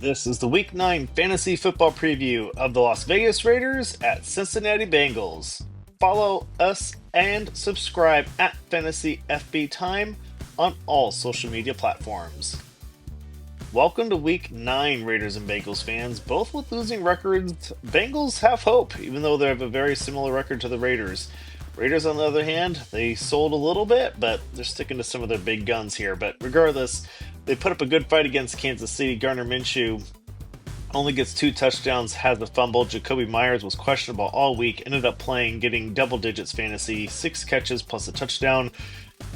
This is the Week 9 Fantasy Football Preview of the Las Vegas Raiders at Cincinnati Bengals. Follow us and subscribe at Fantasy FB Time on all social media platforms. Welcome to Week 9, Raiders and Bengals fans. Both with losing records, Bengals have hope, even though they have a very similar record to the Raiders. Raiders, on the other hand, they sold a little bit, but they're sticking to some of their big guns here. But regardless, they put up a good fight against Kansas City. Gardner Minshew only gets 2 touchdowns, has a fumble. Jakobi Meyers was questionable all week, ended up playing, getting double digits fantasy, 6 catches plus a touchdown.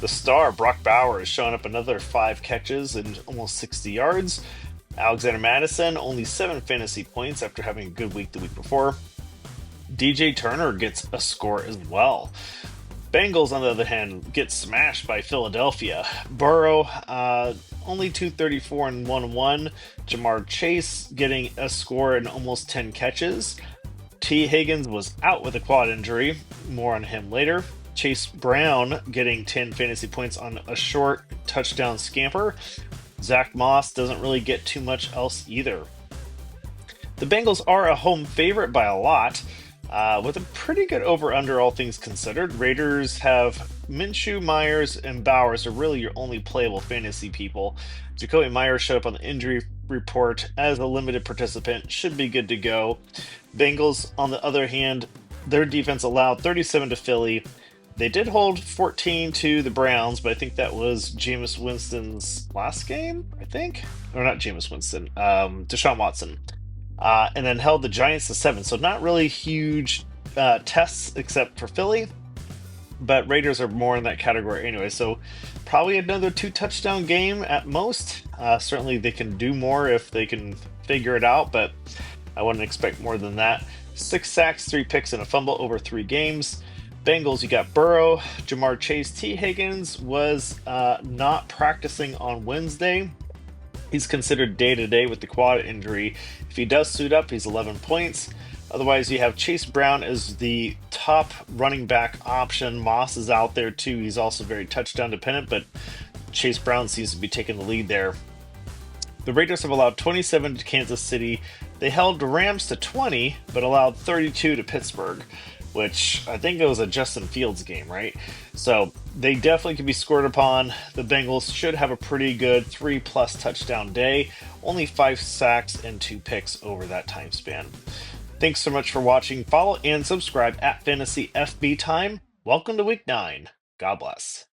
The star, Brock Bowers, is showing up another 5 catches and almost 60 yards. Alexander Mattison, only 7 fantasy points after having a good week the week before. DJ Turner gets a score as well. Bengals, on the other hand, get smashed by Philadelphia. Burrow, only 234 and 1-1. Jamar Chase getting a score and almost 10 catches. Higgins was out with a quad injury. More on him later. Chase Brown getting 10 fantasy points on a short touchdown scamper. Zack Moss doesn't really get too much else either. The Bengals are a home favorite by a lot. With a pretty good over-under, all things considered. Raiders have Minshew, Myers, and Bowers are really your only playable fantasy people. Jakobi Meyers showed up on the injury report as a limited participant. Should be good to go. Bengals, on the other hand, their defense allowed 37 to Philly. They did hold 14 to the Browns, but I think that was Jameis Winston's last game, I think. Or not Jameis Winston, Deshaun Watson. And then held the Giants to 7. So not really huge tests except for Philly, but Raiders are more in that category anyway. So probably another 2 touchdown game at most. Certainly they can do more if they can figure it out, but I wouldn't expect more than that. 6 sacks, 3 picks, and a fumble over 3 games. Bengals, you got Burrow, Jamar Chase. Higgins was not practicing on Wednesday. He's considered day-to-day with the quad injury. If he does suit up, he's 11 points. Otherwise, you have Chase Brown as the top running back option. Moss is out there too. He's also very touchdown dependent, but Chase Brown seems to be taking the lead there. The Raiders have allowed 27 to Kansas City. They held the Rams to 20, but allowed 32 to Pittsburgh, which I think it was a Justin Fields game, right? So they definitely can be scored upon. The Bengals should have a pretty good 3+ touchdown day. Only 5 sacks and 2 picks over that time span. Thanks so much for watching. Follow and subscribe at Fantasy FB Time. Welcome to Week 9. God bless.